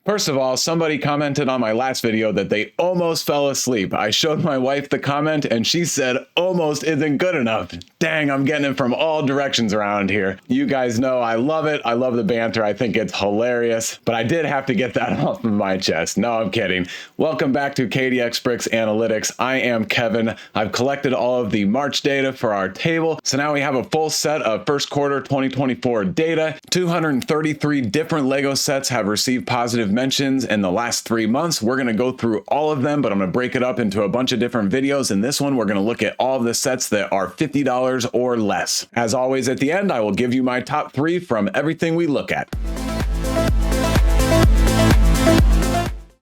First of all, somebody commented on my last video that they almost fell asleep. I showed my wife the comment and she said almost isn't good enough. Dang, I'm getting it from all directions around here. You guys know I love it. I love the banter. I think it's hilarious, but I did have to get that off of my chest. No, I'm kidding. Welcome back to KDX Bricks Analytics. I am Kevin. I've collected all of the March data for our table. So now we have a full set of first quarter 2024 data. 233 different Lego sets have received positive mentions in the last 3 months. We're going to go through all of them, but I'm going to break it up into a bunch of different videos. In this one, we're going to look at all of the sets that are $50 or less. As always, at the end, I will give you my top 3 from everything we look at.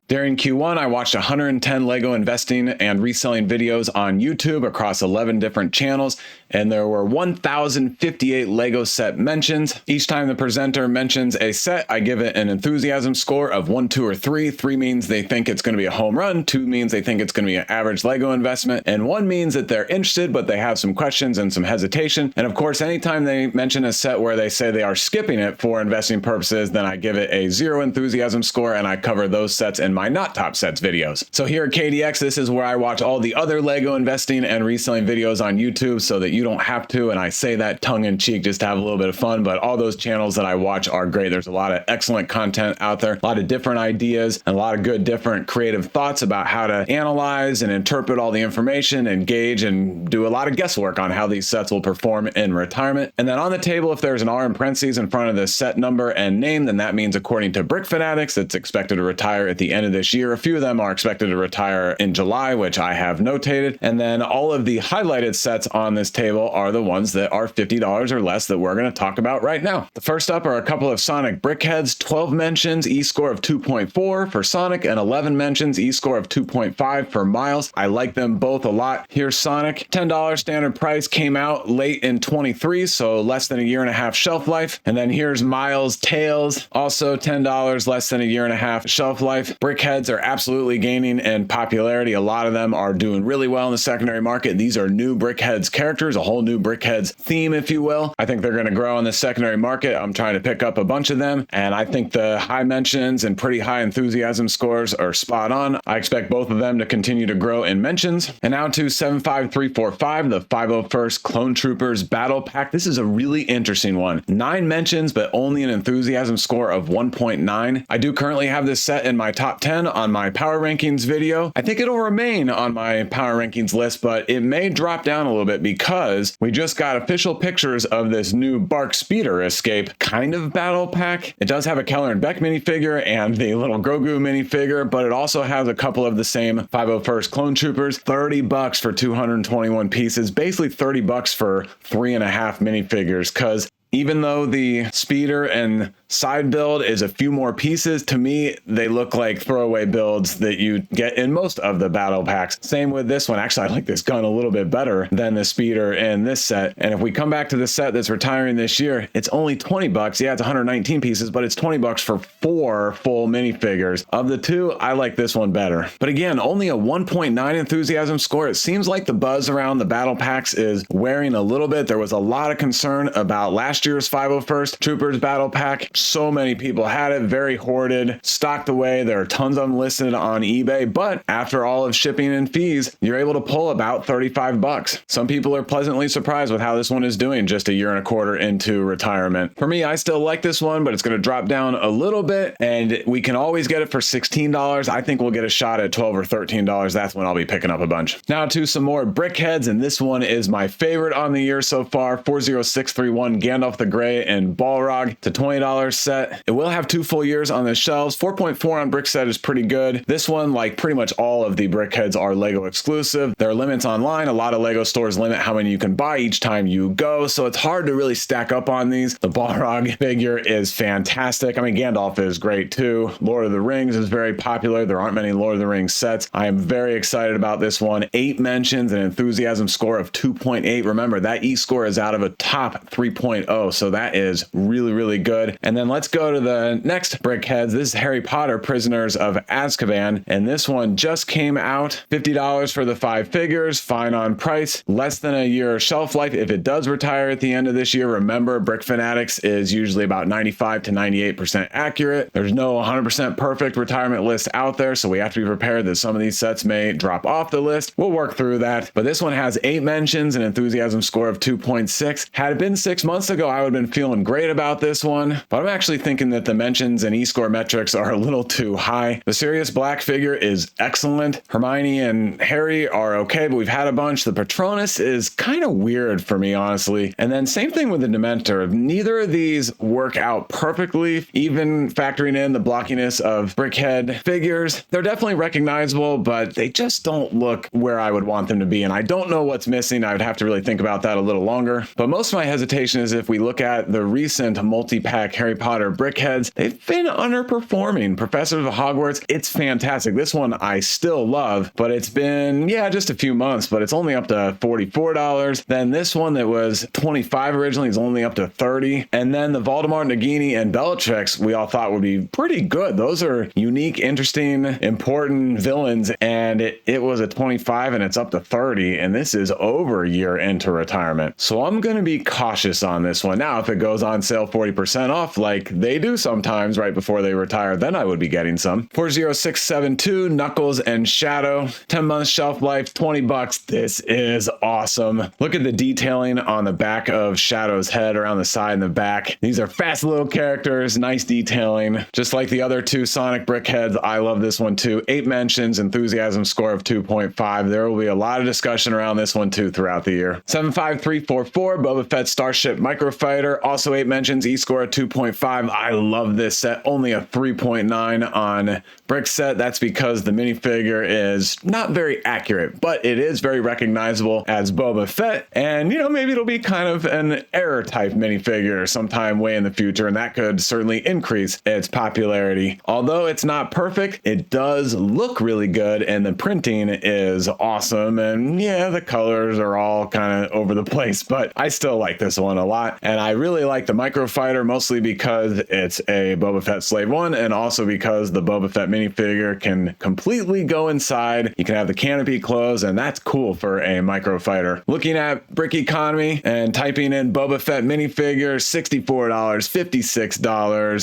During Q1, I watched 110 Lego investing and reselling videos on YouTube across 11 different channels, and there were 1,058 Lego set mentions. Each time the presenter mentions a set, I give it an enthusiasm score of 1, 2, or 3. 3 means they think it's going to be a home run, 2 means they think it's going to be an average Lego investment, and 1 means that they're interested, but they have some questions and some hesitation. And of course, anytime they mention a set where they say they are skipping it for investing purposes, then I give it a 0 enthusiasm score, and I cover those sets in my not top sets videos. So here at KDX, this is where I watch all the other Lego investing and reselling videos on YouTube so that you don't have to, and I say that tongue in cheek just to have a little bit of fun, but all those channels that I watch are great. There's a lot of excellent content out there, a lot of different ideas, and a lot of good different creative thoughts about how to analyze and interpret all the information, engage, and do a lot of guesswork on how these sets will perform in retirement. And then on the table, if there's an R in parentheses in front of the set number and name, then that means according to Brick Fanatics, it's expected to retire at the end of this year. A few of them are expected to retire in July, which I have notated. And then all of the highlighted sets on this table are the ones that are $50 or less that we're going to talk about right now. The first up are a couple of Sonic Brickheadz, 12 mentions, E-score of 2.4 for Sonic, and 11 mentions, E-score of 2.5 for Miles. I like them both a lot. Here's Sonic. $10 standard price, came out late in 23, so less than a year and a half shelf life. And then here's Miles Tails, also $10, less than a year and a half shelf life. Brickheadz are absolutely gaining in popularity. A lot of them are doing really well in the secondary market. These are new Brickheadz characters, a whole new Brickheadz theme, if you will. I think they're going to grow in the secondary market. I'm trying to pick up a bunch of them, and I think the high mentions and pretty high enthusiasm scores are spot on. I expect both of them to continue to grow in mentions. And now to 75345, the 501st Clone Troopers Battle Pack. This is a really interesting one. 9 mentions, but only an enthusiasm score of 1.9. I do currently have this set in my top 10 on my power rankings video. I think it'll remain on my power rankings list, but it may drop down a little bit because we just got official pictures of this new Bark Speeder Escape kind of battle pack. It does have a Keller and Beck minifigure and the little Grogu minifigure, but it also has a couple of the same 501st Clone Troopers. $30 for 221 pieces, basically $30 for 3.5 minifigures, because even though the speeder and side build is a few more pieces, to me, they look like throwaway builds that you get in most of the battle packs. Same with this one. Actually, I like this gun a little bit better than the speeder in this set. And if we come back to the set that's retiring this year, it's only $20. Yeah, it's 119 pieces, but it's $20 for 4 full minifigures. Of the two, I like this one better. But again, only a 1.9 enthusiasm score. It seems like the buzz around the battle packs is wearing a little bit. There was a lot of concern about last year's 501st Troopers battle pack. So many people had it, very hoarded, stocked away. There are tons of them listed on eBay, but after all of shipping and fees, you're able to pull about $35. Some people are pleasantly surprised with how this one is doing just a year and a quarter into retirement. For me, I still like this one, but it's going to drop down a little bit, and we can always get it for $16. I think we'll get a shot at $12 or $13. That's when I'll be picking up a bunch. Now to some more Brickheadz, and this one is my favorite on the year so far. 40631 Gandalf the Grey and Balrog to $20 set. It will have 2 full years on the shelves. 4.4 on Brickset is pretty good. This one, like pretty much all of the Brickheadz, are Lego exclusive. There are limits online. A lot of Lego stores limit how many you can buy each time you go, so it's hard to really stack up on these. The Balrog figure is fantastic. I mean, Gandalf is great too. Lord of the Rings is very popular. There aren't many Lord of the Rings sets. I am very excited about this one. 8 mentions, an enthusiasm score of 2.8. Remember, that E-score is out of a top 3.0 low. So that is really, really good. And then let's go to the next Brickheadz. This is Harry Potter Prisoners of Azkaban. And this one just came out. $50 for the 5 figures, fine on price, less than a year shelf life. If it does retire at the end of this year, remember Brick Fanatics is usually about 95 to 98% accurate. There's no 100% perfect retirement list out there, so we have to be prepared that some of these sets may drop off the list. We'll work through that. But this one has 8 mentions, an enthusiasm score of 2.6. Had it been 6 months ago, I would have been feeling great about this one, but I'm actually thinking that the mentions and e-score metrics are a little too high. The Sirius Black figure is excellent. Hermione and Harry are okay, but we've had a bunch. The Patronus is kind of weird for me, honestly. And then same thing with the Dementor. Neither of these work out perfectly, even factoring in the blockiness of Brickhead figures. They're definitely recognizable, but they just don't look where I would want them to be. And I don't know what's missing. I would have to really think about that a little longer. But most of my hesitation is if we look at the recent multi-pack Harry Potter Brickheadz, they've been underperforming. Professors of Hogwarts, it's fantastic. This one I still love, but it's been, just a few months, but it's only up to $44. Then this one that was $25 originally is only up to $30. And then the Voldemort, Nagini, and Bellatrix we all thought would be pretty good. Those are unique, interesting, important villains, and it was a 25 and it's up to 30, and this is over a year into retirement. So I'm going to be cautious on this one. Now, if it goes on sale 40% off like they do sometimes right before they retire, then I would be getting some. 40672, Knuckles and Shadow, 10 months shelf life, $20. This is awesome. Look at the detailing on the back of Shadow's head, around the side and the back. These are fast little characters, nice detailing. Just like the other two Sonic Brickheadz, I love this one too. 8 mentions, enthusiasm score of 2.5. There will be a lot of discussion around this one too throughout the year. 75344, Boba Fett Starship Microfighter, also 8 mentions, e-score of 2.5. I love this set, only a 3.9 on Brickset. That's because the minifigure is not very accurate, but it is very recognizable as Boba Fett. And, maybe it'll be kind of an error type minifigure sometime way in the future, and that could certainly increase its popularity. Although it's not perfect, it does look really good, and the printing is awesome. And the colors are all kind of over the place, but I still like this one a lot. And I really like the Microfighter, mostly because it's a Boba Fett Slave 1, and also because the Boba Fett minifigure can completely go inside. You can have the canopy closed, and that's cool for a Microfighter. Looking at Brick Economy and typing in Boba Fett minifigure, $64, $56,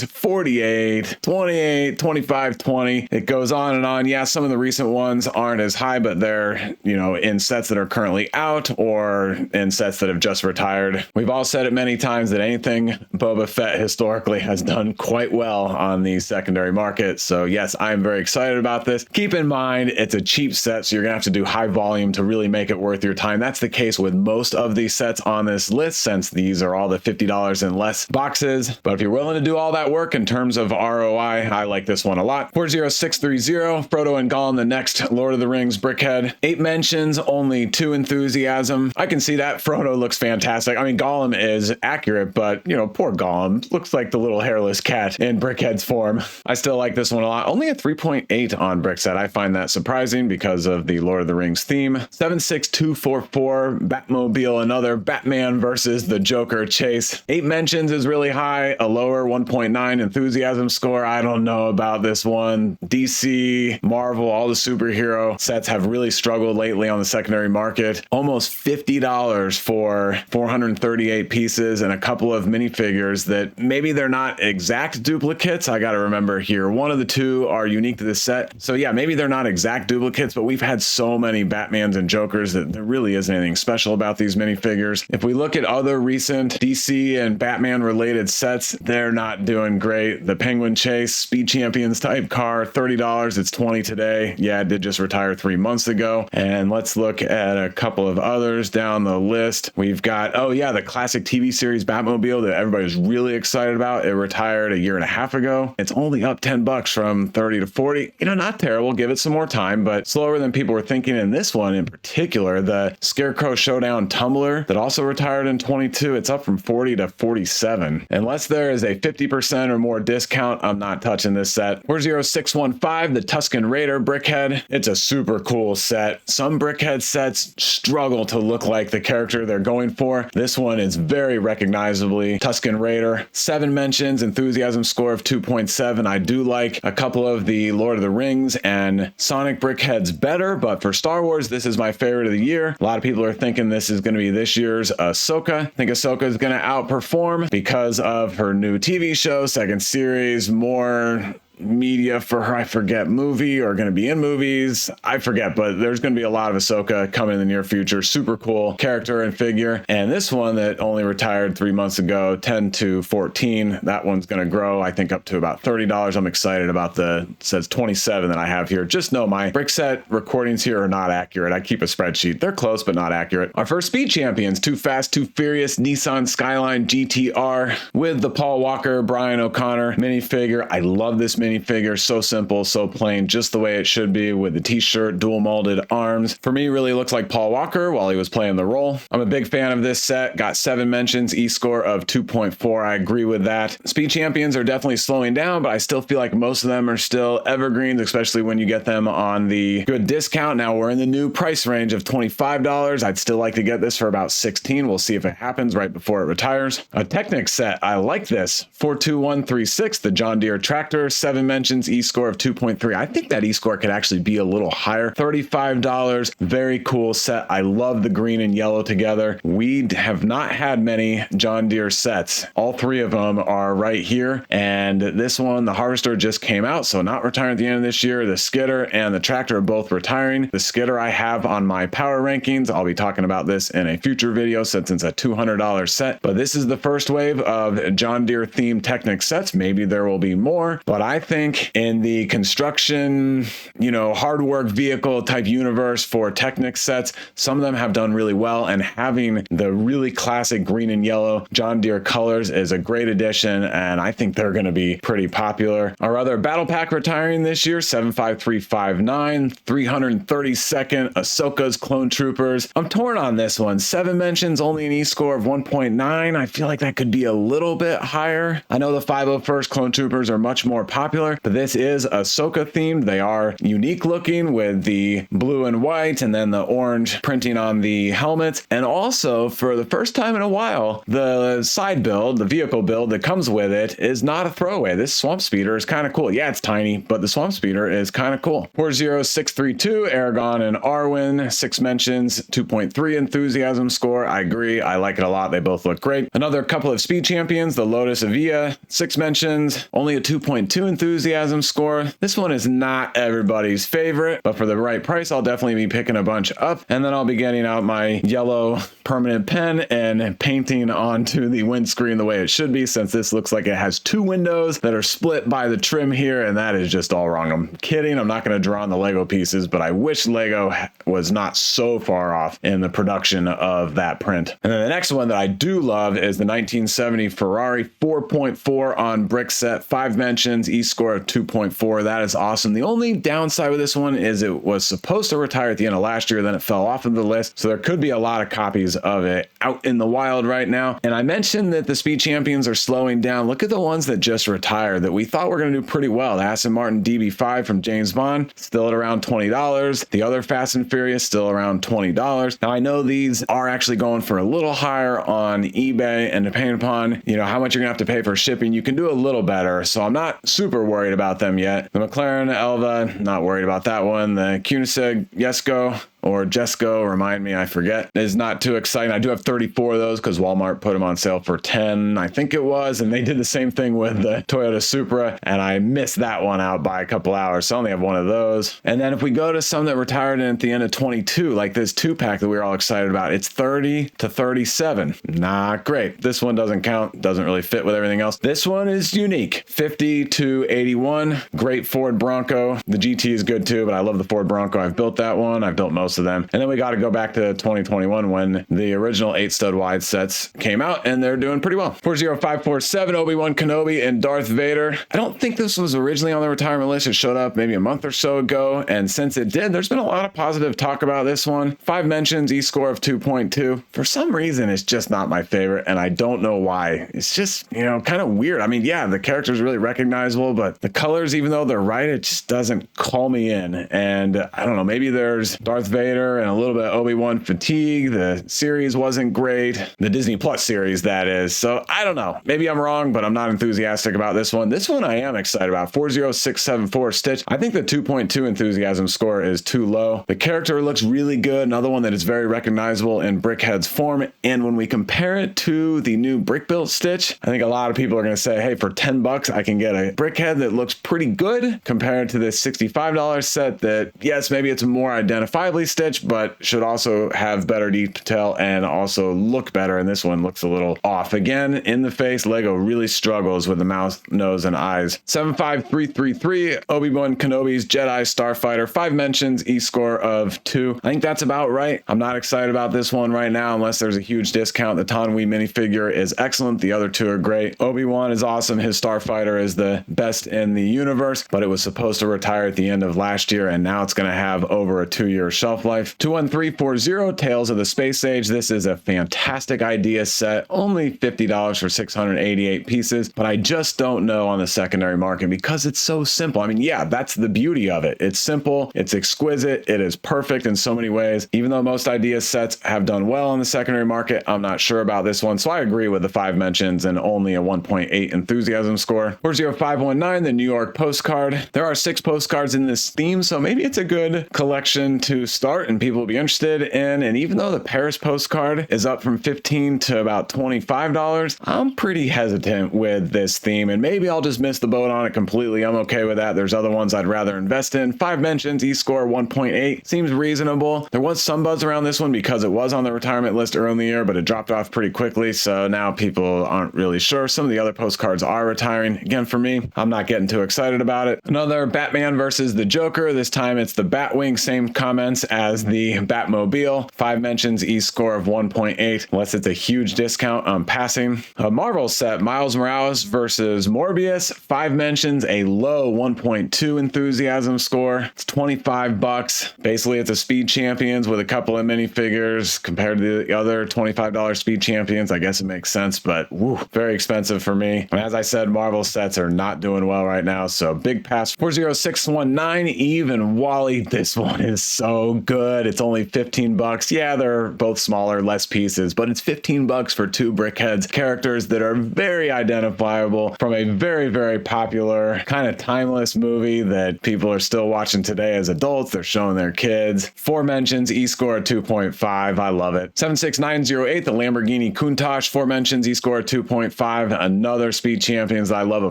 $48, $28, $25, $20. It goes on and on. Yeah, some of the recent ones aren't as high, but they're, in sets that are currently out or in sets that have just retired. We've all said it many times that anything Boba Fett historically has done quite well on the secondary market. So yes, I'm very excited about this. Keep in mind, it's a cheap set, so you're gonna have to do high volume to really make it worth your time. That's the case with most of these sets on this list, since these are all the $50 and less boxes. But if you're willing to do all that work in terms of ROI, I like this one a lot. 40630, Frodo and Gollum, the next Lord of the Rings Brickhead. 8 mentions, only 2 enthusiasm. I can see that. Frodo looks fantastic. I mean, Gollum is accurate, but poor Gollum looks like the little hairless cat in Brickhead's form. I still like this one a lot. Only a 3.8 on Brickset. I find that surprising because of the Lord of the Rings theme. 76244, Batmobile, another Batman versus the Joker chase. 8 mentions is really high, a lower 1.9 enthusiasm score. I don't know about this one. DC, Marvel, all the superhero sets have really struggled lately on the secondary market. Almost $50 for 438 pieces and a couple of minifigures that maybe they're not exact duplicates. I got to remember here, one of the two are unique to this set. So yeah, maybe they're not exact duplicates, but we've had so many Batmans and Jokers that there really isn't anything special about these minifigures. If we look at other recent DC and Batman related sets, they're not doing great. The Penguin Chase Speed Champions type car, $30. It's $20 today. Yeah, it did just retire 3 months ago. And let's look at a couple of others down the list. We've got, the classic TV series Batmobile that everybody's really excited about. It retired a year and a half ago. It's only up $10 from 30 to 40. Not terrible. Give it some more time, but slower than people were thinking. And this one in particular, the Scarecrow Showdown Tumbler that also retired in 22, it's up from 40 to 47. Unless there is a 50% or more discount, I'm not touching this set. 40615, the Tusken Raider Brickhead. It's a super cool set. Some Brickhead sets struggle to look like the character they're going for. This one is very recognizably Tusken Raider. 7 mentions, enthusiasm score of 2.7. I do like a couple of the Lord of the Rings and Sonic Brickheadz better, but for Star Wars, this is my favorite of the year. A lot of people are thinking this is going to be this year's Ahsoka. I think Ahsoka is going to outperform because of her new TV show, second series, more media for her, I forget, movie or going to be in movies, I forget, but there's going to be a lot of Ahsoka coming in the near future. Super cool character and figure. And this one that only retired 3 months ago, 10 to 14, that one's going to grow, I think, up to about $30. I'm excited about it says 27 that I have here. Just know my brick set recordings here are not accurate. I keep a spreadsheet. They're close, but not accurate. Our first speed champions, Too Fast, Too Furious Nissan Skyline GTR with the Paul Walker, Brian O'Connor minifigure. I love this minifigure. So simple, so plain, just the way it should be with the t-shirt, dual molded arms. For me, really looks like Paul Walker while he was playing the role. I'm a big fan of this set. Got 7 mentions, E-score of 2.4. I agree with that. Speed champions are definitely slowing down, but I still feel like most of them are still evergreens, especially when you get them on the good discount. Now we're in the new price range of $25. I'd still like to get this for about $16. We'll see if it happens right before it retires. A Technic set. I like this. 42136, the John Deere tractor, 7 mentions, E-score of 2.3. I think that E-score could actually be a little higher. $35. Very cool set. I love the green and yellow together. We have not had many John Deere sets. All 3 of them are right here. And this one, the Harvester, just came out, so not retiring at the end of this year. The skidder and the tractor are both retiring. The skidder I have on my power rankings. I'll be talking about this in a future video since it's a $200 set. But this is the first wave of John Deere themed Technic sets. Maybe there will be more, but I think in the construction, hard work vehicle type universe for Technic sets, some of them have done really well, and having the really classic green and yellow John Deere colors is a great addition, and I think they're going to be pretty popular. Our other battle pack retiring this year, 75359, 332nd Ahsoka's Clone Troopers. I'm torn on this one. 7 mentions, only an E-score of 1.9. I feel like that could be a little bit higher. I know the 501st Clone Troopers are much more popular, but this is Ahsoka themed. They are unique looking with the blue and white and then the orange printing on the helmets. And also, for the first time in a while, the side build, the vehicle build that comes with it is not a throwaway. This Swamp Speeder is kind of cool. Yeah, it's tiny, but the Swamp Speeder is kind of cool. 40632, Aragon and Arwen, 6 mentions, 2.3 enthusiasm score. I agree. I like it a lot. They both look great. Another couple of speed champions, the Lotus Avia, 6 mentions, only a 2.2 enthusiasm score. This one is not everybody's favorite, but for the right price, I'll definitely be picking a bunch up. And then I'll be getting out my yellow permanent pen and painting onto the windscreen the way it should be, since this looks like it has 2 windows that are split by the trim here, and that is just all wrong. I'm kidding. I'm not going to draw on the Lego pieces, but I wish Lego was not so far off in the production of that print. And then the next one that I do love is the 1970 Ferrari 4.4 on brick set, 5 mentions, E-score of 2.4. That is awesome. The only downside with this one is it was supposed to retire at the end of last year, then it fell off of the list. So there could be a lot of copies of it out in the wild right now. And I mentioned that the speed champions are slowing down. Look at the ones that just retired that we thought were going to do pretty well. The Aston Martin DB5 from James Bond, still at around $20. The other Fast and Furious, still around $20. Now I know these are actually going for a little higher on eBay, and depending upon, how much you're gonna have to pay for shipping, you can do a little better. So I'm not super worried about them yet. The McLaren Elva, not worried about that one. The Koenigsegg Jesko, or Jesco, remind me, I forget, is not too exciting. I do have 34 of those because Walmart put them on sale for 10, I think it was, and they did the same thing with the Toyota Supra, and I missed that one out by a couple hours, so I only have one of those. And then if we go to some that retired at the end of 22, like this 2-pack that we were all excited about, it's 30 to 37. Not great. This one doesn't count, doesn't really fit with everything else. This one is unique. 50 to 81, great Ford Bronco. The GT is good too, but I love the Ford Bronco. I've built that one. I've built most of them. And then we got to go back to 2021 when the original 8 stud wide sets came out, and they're doing pretty well. 40547, Obi-Wan Kenobi and Darth Vader. I don't think this was originally on the retirement list. It showed up maybe a month or so ago, and since it did, there's been a lot of positive talk about this one. 5 mentions, E-score of 2.2. For some reason, it's just not my favorite, and I don't know why. It's just, kind of weird. I mean, yeah, the character's really recognizable, but the colors, even though they're right, it just doesn't call me in. And I don't know, maybe there's Darth Vader Vader and a little bit of Obi-Wan fatigue. The series wasn't great. The Disney Plus series, that is. So I don't know. Maybe I'm wrong, but I'm not enthusiastic about this one. This one I am excited about. 40674 Stitch. I think the 2.2 enthusiasm score is too low. The character looks really good. Another one that is very recognizable in Brickheadz form. And when we compare it to the new Brick Built Stitch, I think a lot of people are going to say, hey, for $10, I can get a Brickhead that looks pretty good compared to this $65 set that, yes, maybe it's more identifiably stitched, but should also have better detail and also look better. And this one looks a little off. Again, in the face, Lego really struggles with the mouth, nose, and eyes. 75333, Obi-Wan Kenobi's Jedi Starfighter, 5 mentions, E-score of 2. I think that's about right. I'm not excited about this one right now unless there's a huge discount. The Tanwi minifigure is excellent. The other two are great. Obi-Wan is awesome. His Starfighter is the best in the universe, but it was supposed to retire at the end of last year, and now it's going to have over a 2-year shelf life. 21340, Tales of the Space Age. This is a fantastic idea set. Only $50 for 688 pieces, but I just don't know on the secondary market because it's so simple. I mean, yeah, that's the beauty of it. It's simple, it's exquisite, it is perfect in so many ways. Even though most idea sets have done well in the secondary market, I'm not sure about this one, so I agree with the 5 mentions and only a 1.8 enthusiasm score. 40519, the New York postcard. There are 6 postcards in this theme, so maybe it's a good collection to start and people will be interested in. And even though the Paris postcard is up from $15 to about $25, I'm pretty hesitant with this theme, and maybe I'll just miss the boat on it completely. I'm okay with that. There's other ones I'd rather invest in. 5 mentions, E-score 1.8 seems reasonable. There was some buzz around this one because it was on the retirement list early in the year, but it dropped off pretty quickly, so now people aren't really sure. Some of the other postcards are retiring. Again, for me, I'm not getting too excited about it. Another Batman versus the Joker. This time it's the Batwing, same comments as the Batmobile. 5 mentions, E-score of 1.8, unless it's a huge discount, I'm passing. A Marvel set, Miles Morales versus Morbius. 5 mentions, a low 1.2 enthusiasm score. It's $25. Basically, it's a Speed Champions with a couple of minifigures compared to the other $25 Speed Champions. I guess it makes sense, but woo, very expensive for me. And as I said, Marvel sets are not doing well right now, so big pass. 40619, Eve and Wally. This one is so good. It's only $15. Yeah, they're both smaller, less pieces, but it's $15 for 2 Brickheadz characters that are very identifiable from a very, very popular, kind of timeless movie that people are still watching today as adults. They're showing their kids. 4 mentions, E-score 2.5. I love it. 76908, the Lamborghini Countach. 4 mentions, E-score 2.5. Another Speed Champions I love, a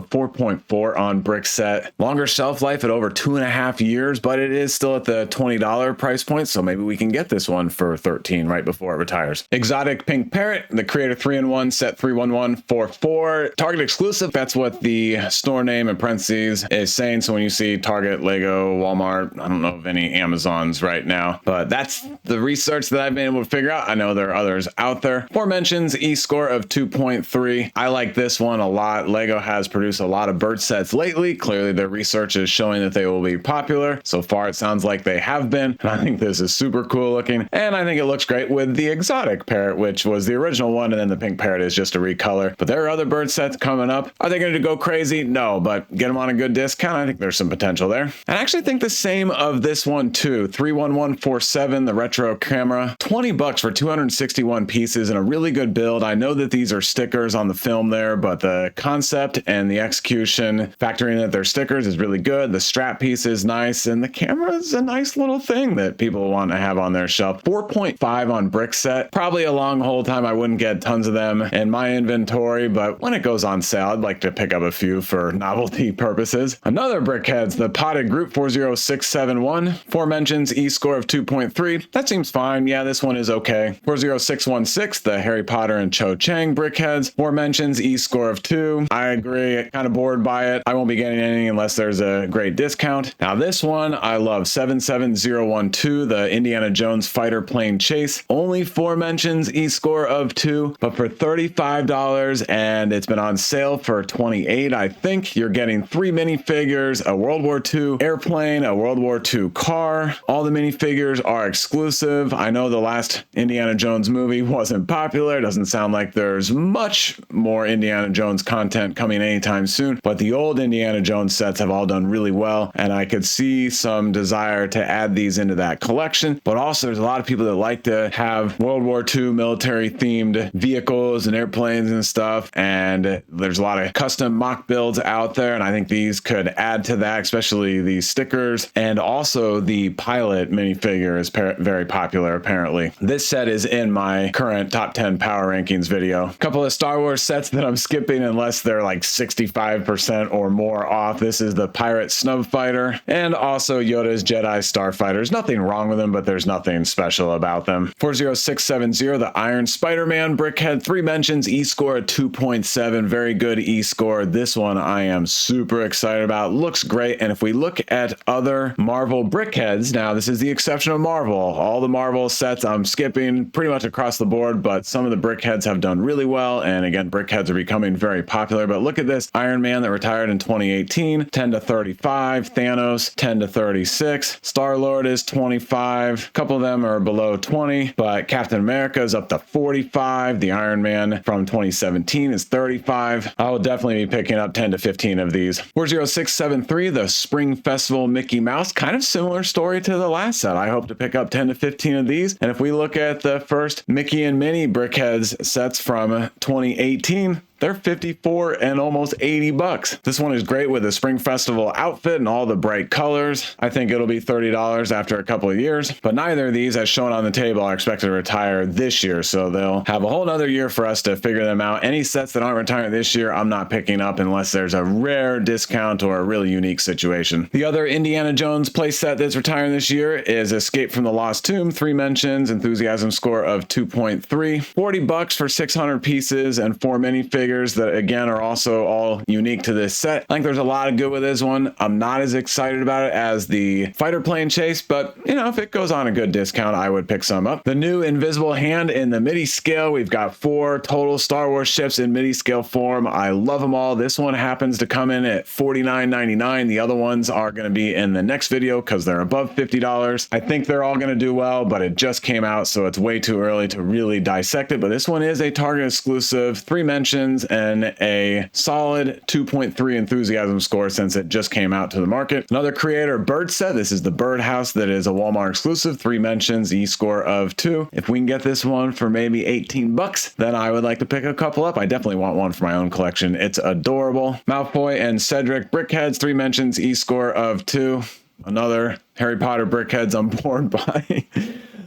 4.4 on brick set. Longer shelf life at over 2.5 years, but it is still at the $20 price point, so maybe we can get this one for $13 right before it retires. Exotic Pink Parrot, the Creator 3-in-1 set 31144. Target exclusive, that's what the store name in parentheses is saying. So when you see Target, Lego, Walmart, I don't know of any Amazons right now, but that's the research that I've been able to figure out. I know there are others out there. 4 mentions, E-score of 2.3. I like this one a lot. Lego has produced a lot of bird sets lately. Clearly their research is showing that they will be popular. So far it sounds like they have been, and I think this is super cool looking, and I think it looks great with the exotic parrot, which was the original one, and then the pink parrot is just a recolor. But there are other bird sets coming up. Are they going to go crazy? No, but get them on a good discount. I think there's some potential there. And I actually think the same of this one too. 31147, the retro camera. $20 for 261 pieces and a really good build. I know that these are stickers on the film there, but the concept and the execution, factoring that they're stickers, is really good. The strap piece is nice, and the camera is a nice little thing that people want to have on their shelf. 4.5 on brick set. Probably a long hold time. I wouldn't get tons of them in my inventory, but when it goes on sale, I'd like to pick up a few for novelty purposes. Another Brickheadz, the Potted Group 40671. 4 mentions, E-score of 2.3. That seems fine. Yeah, this one is okay. 40616, the Harry Potter and Cho Chang Brickheadz. 4 mentions, E-score of 2. I agree. Kind of bored by it. I won't be getting any unless there's a great discount. Now this one I love. 77012, the Indiana Jones Fighter Plane Chase. Only 4 mentions, E-score of 2, but for $35, and it's been on sale for $28. I think you're getting 3 minifigures, a World War II airplane, a World War II car. All the minifigures are exclusive. I know the last Indiana Jones movie wasn't popular. Doesn't sound like there's much more Indiana Jones content coming anytime soon, but the old Indiana Jones sets have all done really well, and I could see some desire to add these into that collection, but also there's a lot of people that like to have World War II military themed vehicles and airplanes and stuff. And there's a lot of custom mock builds out there. And I think these could add to that, especially these stickers. And also the pilot minifigure is very popular, apparently. This set is in my current top 10 power rankings video. A couple of Star Wars sets that I'm skipping unless they're like 65% or more off. This is the Pirate Snub Fighter and also Yoda's Jedi Starfighters. Nothing wrong with them, but there's nothing special about them. 40670, the Iron Spider-Man Brickhead, 3 mentions, E-score at 2.7. Very good E-score. This one I am super excited about. Looks great. And if we look at other Marvel Brickheads, now this is the exception of Marvel. All the Marvel sets I'm skipping pretty much across the board, but some of the Brickheads have done really well. And again, Brickheads are becoming very popular. But look at this Iron Man that retired in 2018, 10 to 35. Thanos, 10 to 36. Star-Lord is 25. A couple of them are below 20, but Captain America is up to 45. The Iron Man from 2017 is 35. I will definitely be picking up 10 to 15 of these. 40673, the Spring Festival Mickey Mouse. Kind of similar story to the last set. I hope to pick up 10 to 15 of these. And if we look at the first Mickey and Minnie Brickheads sets from 2018, they're 54 and almost 80 bucks. This one is great with the Spring Festival outfit and all the bright colors. I think it'll be $30 after a couple of years, but neither of these, as shown on the table, are expected to retire this year. So they'll have a whole nother year for us to figure them out. Any sets that aren't retiring this year, I'm not picking up unless there's a rare discount or a really unique situation. The other Indiana Jones playset that's retiring this year is Escape from the Lost Tomb, 3 mentions, enthusiasm score of 2.3, 40 bucks for 600 pieces and 4 minifigures that again are also all unique to this set. I think there's a lot of good with this one. I'm not as excited about it as the fighter plane chase, but you know, if it goes on a good discount, I would pick some up. The new Invisible Hand in the midi scale. We've got 4 total Star Wars ships in midi scale form. I love them all. This one happens to come in at $49.99. The other ones are going to be in the next video because they're above $50. I think they're all going to do well, but it just came out, so it's way too early to really dissect it. But this one is a Target exclusive, 3 mentions, and a solid 2.3 enthusiasm score since it just came out to the market. Another creator bird set. This is the Birdhouse that is a Walmart exclusive, 3 mentions, E-score of 2. If we can get this one for maybe 18 bucks, then I would like to pick a couple up. I definitely want one for my own collection. It's adorable. Malfoy and Cedric Brickheads, 3 mentions, E-score of 2. Another Harry Potter Brickheads I'm bored by.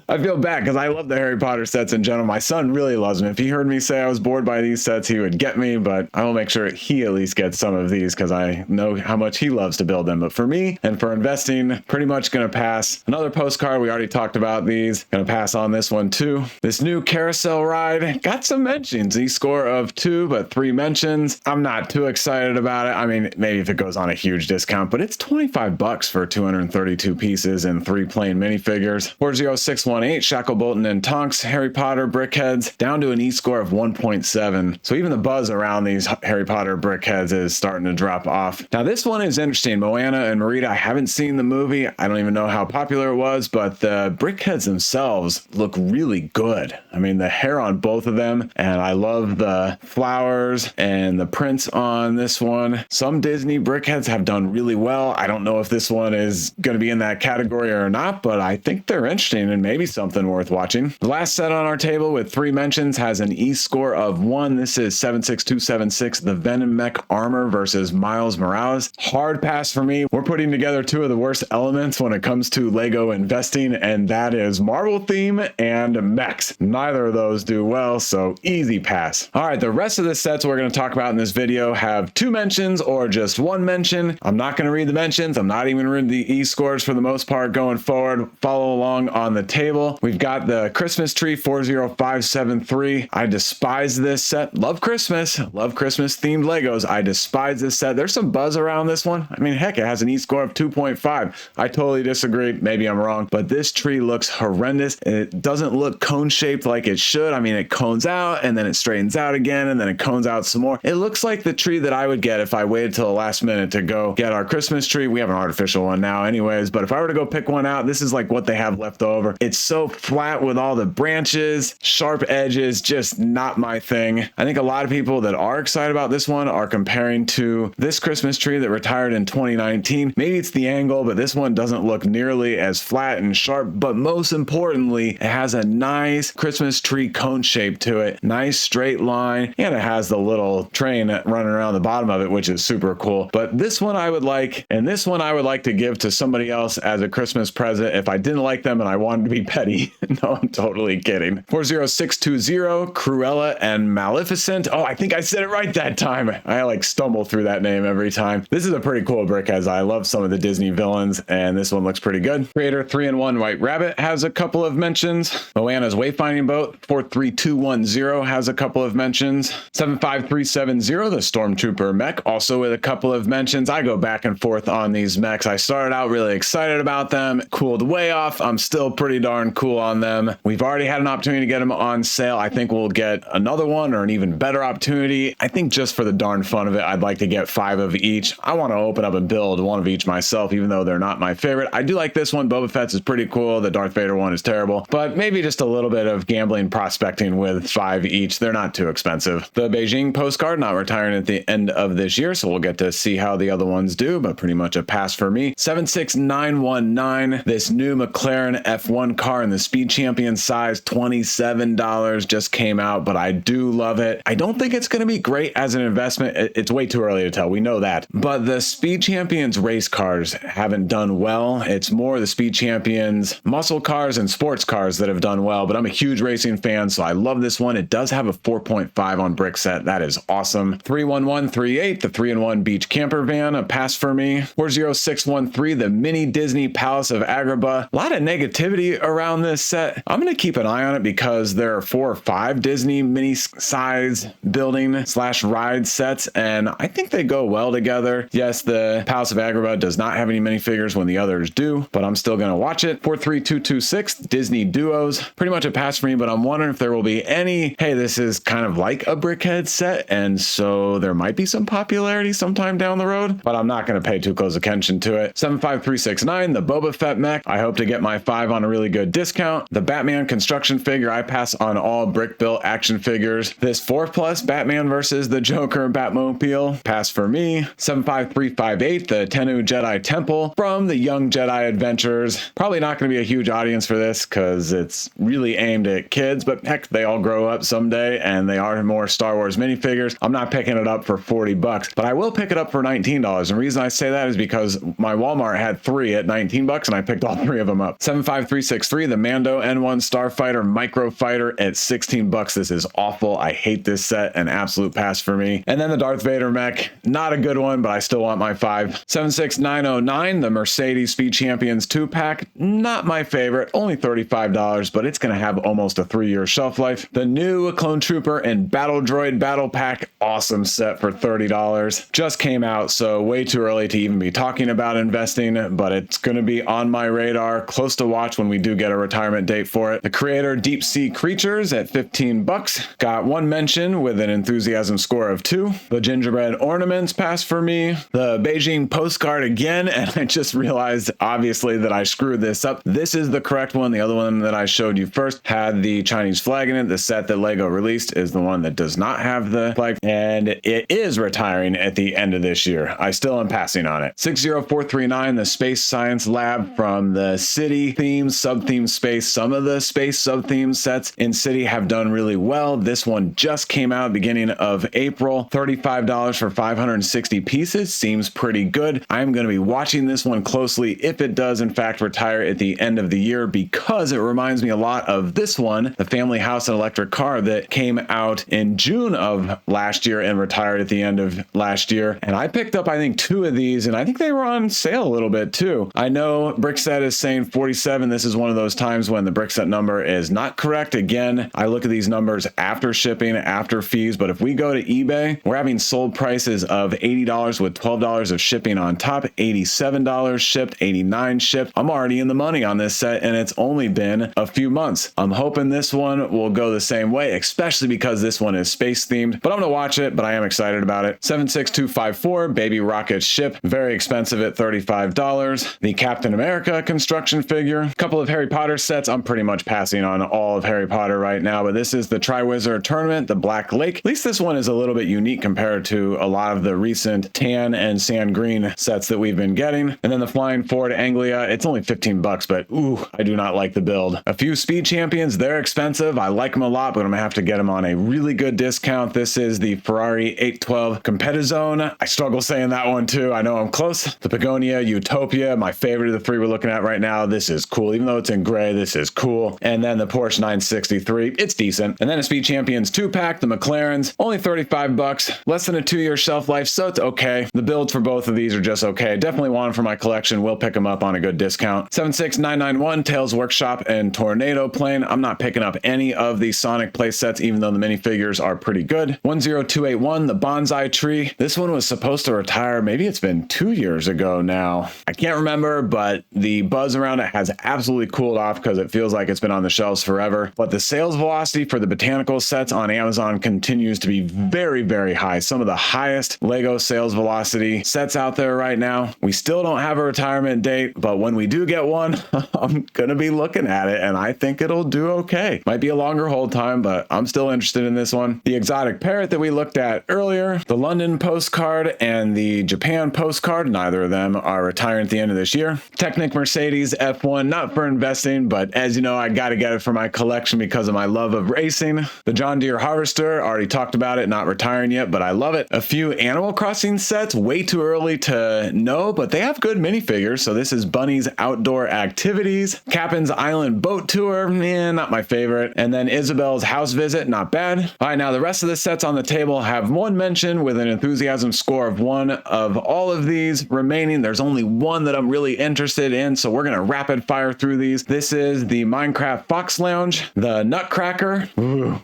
I feel bad because I love the Harry Potter sets in general. My son really loves them. If he heard me say I was bored by these sets, he would get me, but I will make sure he at least gets some of these because I know how much he loves to build them. But for me and for investing, pretty much going to pass. Another postcard, we already talked about these. Going to pass on this one too. This new carousel ride got some mentions. E-score of 2, but 3 mentions. I'm not too excited about it. I mean, maybe if it goes on a huge discount, but it's 25 bucks for 232 pieces and 3 plain minifigures. 40618, Shackle Bolton and Tonks Harry Potter Brickheads, down to an E-score of 1.7. So even the buzz around these Harry Potter Brickheads is starting to drop off. Now this one is interesting. Moana and Merida, I haven't seen the movie. I don't even know how popular it was, but the Brickheads themselves look really good. I mean, the hair on both of them, and I love the flowers and the prints on this one. Some Disney Brickheads have done really well. I don't know if this one is going to be in that category or not, but I think they're interesting and maybe something worth watching. The last set on our table with 3 mentions has an E-score of 1. This is 76276, the Venom Mech Armor versus Miles Morales. Hard pass for me. We're putting together 2 of the worst elements when it comes to Lego investing, and that is Marvel theme and Mechs. Neither of those do well, so easy pass. All right, the rest of the sets we're going to talk about in this video have 2 mentions or just 1 mention. I'm not going to read the mentions. I'm not even reading the E-scores for the most part going forward. Follow along on the table. We've got the Christmas Tree 40573. I despise this set. Love Christmas themed Legos. I despise this set. There's some buzz around this one. I mean, heck, it has an E-score of 2.5. I totally disagree. Maybe I'm wrong, but this tree looks horrendous. It doesn't look cone shaped like it should. I mean, it cones out and then it straightens out again and then it cones out some more. It looks like the tree that I would get if I waited till the last minute to go get our Christmas tree. We have an artificial one now anyways, but if I were to go pick one out, this is like what they have left over. It's so flat with all the branches, sharp edges, just not my thing. I think a lot of people that are excited about this one are comparing to this Christmas tree that retired in 2019. Maybe it's the angle, but this one doesn't look nearly as flat and sharp, but most importantly, it has a nice Christmas tree cone shape to it, nice straight line, and it has the little train running around the bottom of it, which is super cool. But this one I would like, and this one I would like to give to somebody else as a Christmas present if I didn't like them and I wanted to be petty. No, I'm totally kidding. 40620, Cruella and Maleficent. Oh, I think I said it right that time. I like stumble through that name every time. This is a pretty cool Brickheadz. I love some of the Disney villains, and this one looks pretty good. Creator 3-in-1 White Rabbit has a couple of mentions. Moana's Wayfinding Boat 43210 has a couple of mentions. 75370, the Stormtrooper Mech, also with a couple of mentions. I go back and forth on these mechs. I started out really excited about them, cooled way off. I'm still pretty darn cool on them. We've already had an opportunity to get them on sale. I think we'll get another one or an even better opportunity. I think just for the darn fun of it, I'd like to get 5 of each. I want to open up and build one of each myself, even though they're not my favorite. I do like this one. Boba Fett's is pretty cool. The Darth Vader one is terrible, but maybe just a little bit of gambling prospecting with 5 each. They're not too expensive. The Beijing postcard not retiring at the end of this year, so we'll get to see how the other ones do, but pretty much a pass for me. 76919, this new McLaren F1 car in the Speed Champion size, $27 just came out, but I do love it. I don't think it's going to be great as an investment. It's way too early to tell. We know that. But the Speed Champions race cars haven't done well. It's more the Speed Champions muscle cars and sports cars that have done well, but I'm a huge racing fan, so I love this one. It does have a 4.5 on Brickset. That is awesome. 31138, the 3-in-1 beach camper van, a pass for me. 40613, the mini Disney Palace of Agrabah. A lot of negativity around this set. I'm going to keep an eye on it because there are 4 or 5 Disney mini size building / ride sets, and I think they go well together. Yes, the Palace of Agrabah does not have any minifigures when the others do, but I'm still going to watch it. 43226, Disney Duos. Pretty much a pass for me, but I'm wondering if there will be any, hey, this is kind of like a Brickheadz set, and so there might be some popularity sometime down the road, but I'm not going to pay too close attention to it. 75369, the Boba Fett mech. I hope to get my 5 on a really good discount. The Batman construction figure, I pass on all brick built action figures. This 4+ Batman versus the Joker Batmobile, pass for me. 75358, the Tennu Jedi Temple from the Young Jedi Adventures. Probably not going to be a huge audience for this because it's really aimed at kids, but heck, they all grow up someday and they are more Star Wars minifigures. I'm not picking it up for $40, but I will pick it up for $19. And the reason I say that is because my Walmart had 3 at $19 and I picked all 3 of them up. 75363, the Mando N1 Starfighter Micro Fighter at $16. This is awful. I hate this set. An absolute pass for me. And then the Darth Vader mech, not a good one, but I still want my 5. 76909, the Mercedes Speed Champions 2-pack, not my favorite, only $35, but it's going to have almost a 3-year shelf life. The new Clone Trooper and Battle Droid Battle Pack, awesome set for $30. Just came out, so way too early to even be talking about investing, but it's going to be on my radar, close to watch when we do get a retirement date for it. The Creator Deep Sea Creatures at $15. Got 1 mention with an enthusiasm score of 2. The Gingerbread Ornaments pass for me. The Beijing Postcard again, and I just realized obviously that I screwed this up. This is the correct one. The other one that I showed you first had the Chinese flag in it. The set that Lego released is the one that does not have the flag, and it is retiring at the end of this year. I still am passing on it. 60439, the Space Science Lab from the City theme, sub-theme space. Some of the space sub-theme sets in City have done really well. This one just came out beginning of April. $35 for 560 pieces. Seems pretty good. I'm going to be watching this one closely if it does in fact retire at the end of the year, because it reminds me a lot of this one, the Family House and Electric Car that came out in June of last year and retired at the end of last year. And I picked up, I think, 2 of these, and I think they were on sale a little bit too. I know Brickset is saying 47. This is one of those times when the Brickset number is not correct. Again, I look at these numbers after shipping, after fees, but if we go to eBay, we're having sold prices of $80 with $12 of shipping on top, $87 shipped, $89 shipped. I'm already in the money on this set, and it's only been a few months. I'm hoping this one will go the same way, especially because this one is space themed, but I'm gonna watch it, but I am excited about it. 76254, Baby Rocket Ship, very expensive at $35. The Captain America construction figure, a couple of Harry Potter sets. I'm pretty much passing on all of Harry Potter right now, but this is the Triwizard Tournament, the Black Lake. At least this one is a little bit unique compared to a lot of the recent tan and sand green sets that we've been getting. And then the Flying Ford Anglia, it's only 15 bucks, but ooh, I do not like the build. A few Speed Champions, they're expensive. I like them a lot, but I'm gonna have to get them on a really good discount. This is the Ferrari 812 Competizone. I struggle saying that one too. I know I'm close. The Pagonia Utopia, my favorite of the three we're looking at right now. This is cool. Even though it's in gray, this is cool. And then the Porsche 963, it's decent. And then a Speed Champions 2-pack, the McLarens, only 35 bucks, less than a 2-year shelf life, so it's okay. The builds for both of these are just okay. Definitely want them for my collection. We'll pick them up on a good discount. 76991 Tails Workshop and Tornado Plane. I'm not picking up any of the Sonic play sets, even though the minifigures are pretty good. 10281, the Bonsai Tree. This one was supposed to retire. Maybe it's been 2 years ago now. I can't remember, but the buzz around it has absolutely cooled off because it feels like it's been on the shelves forever. But the sales velocity for the Botanical sets on Amazon continues to be very, very high. Some of the highest Lego sales velocity sets out there right now. We still don't have a retirement date, but when we do get one, I'm gonna be looking at it and I think it'll do okay. Might be a longer hold time, but I'm still interested in this one. The Exotic Parrot that we looked at earlier, the London postcard and the Japan postcard, neither of them are retiring at the end of this year. Technic Mercedes F1, not for investing, but as you know, I gotta get it for my collection because of my love of racing. The John Deere Harvester, already talked about it, not retiring yet, but I love it. A few Animal Crossing sets, way too early to know, but they have good minifigures. So this is Bunny's Outdoor Activities. Captain's Island Boat Tour, not my favorite. And then Isabel's House Visit, not bad. All right, now the rest of the sets on the table have one mention with an enthusiasm score of 1. Of all of these remaining, there's only one that I'm really interested in, so we're gonna rapid fire through these. This is the Minecraft Fox Lounge, the Nutcracker,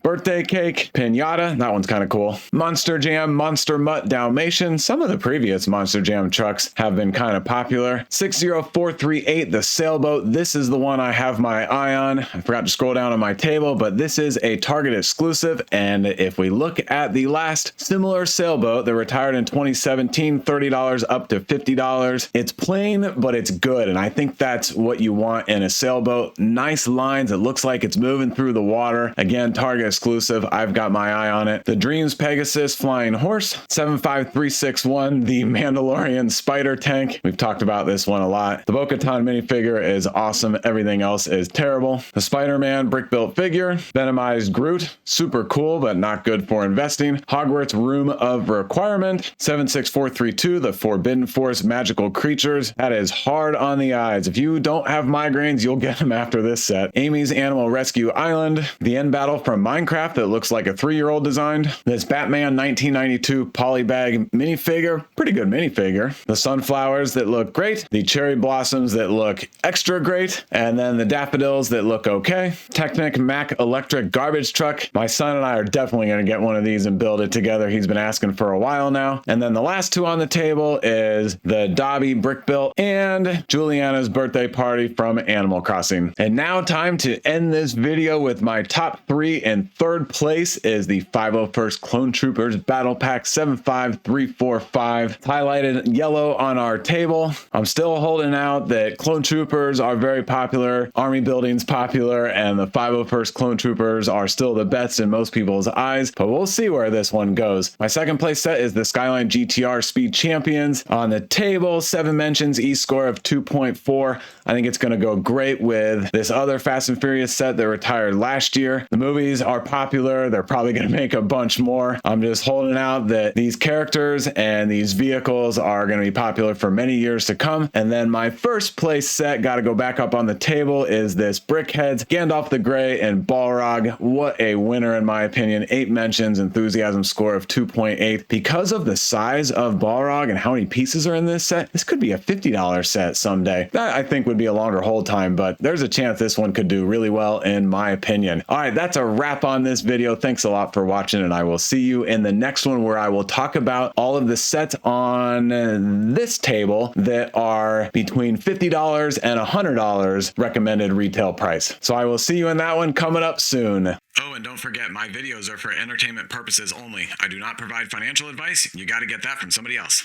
Birthday Cake, Pinata, that one's kind of cool. Monster Jam, Monster Mutt Dalmatian. Some of the previous Monster Jam trucks have been kind of popular. 60438, the Sailboat. This is the one I have my eye on. I forgot to scroll down on my table, but this is a Target exclusive. And if we look at the last similar sailboat that retired in 2017, $30 up to $50. It's plain, but it's good. And I think that's what you want in a sailboat. Nice lines. It looks like it's moving through the water. Again, Target exclusive. I've got my eye on it. The Dreams Pegasus Flying Horse, 75361, the Mandalorian Spider Tank. We've talked about this one a lot. The Bo-Katan minifigure is awesome. Everything else is terrible. The Spider-Man brick-built figure, Venomized Groot, super cool, but not good for investing. Hogwarts Room of Requirement, 76432, the Forbidden Forest Magical Creatures. That is hard on the eyes. If you don't have migraines, you'll get them after this set. Amy's Animal Rescue Island, the End Battle from Minecraft that looks like a 3-year-old designed. This Batman 1992 Polybag minifigure, pretty good minifigure. The Sunflowers that look great. The Cherry Blossoms that look extra great. And then the Daffodils that look okay. Technic Mac Electric Garbage Truck. My son and I are definitely going to get one of these and build it together. He's been asking for a while now. And then the last two on the table is the Dobby Brick Built and Juliana's Birthday Party from Animal Crossing. And now time to end this video with my top 3. In third place is the 501st Clone Troopers Battle Pack 75345. It's highlighted yellow on our table. I'm still holding out that Clone Troopers are very popular, Army Building's popular, and the 501st Clone Troopers are still the best in most people's eyes, but we'll see where this one goes. My second place set is the Skyline GTR Speed Champions. On the table, 7 mentions, E-score of 2.4. I think it's going to go great with this other Fast and Furious set that retired last year. The movies are popular. They're probably going to make a bunch more. I'm just holding out that these characters and these vehicles are going to be popular for many years to come. And then my first place set, got to go back up on the table, is this Brickheadz Gandalf the Grey and Balrog. What a winner in my opinion. 8 mentions, enthusiasm score of 2.8. Because of the size of Balrog and how many pieces are in this set, this could be a $50 set someday. That I think would be a longer hold time, but there's a chance this one could do really well in my opinion. All right, that's a wrap on this video. Thanks a lot for watching, and I will see you in the next one where I will talk about all of the sets on this table that are between $50 and $100 recommended retail price. So I will see you in that one coming up soon. Oh, and don't forget, my videos are for entertainment purposes only. I do not provide financial advice. You got to get that from somebody else.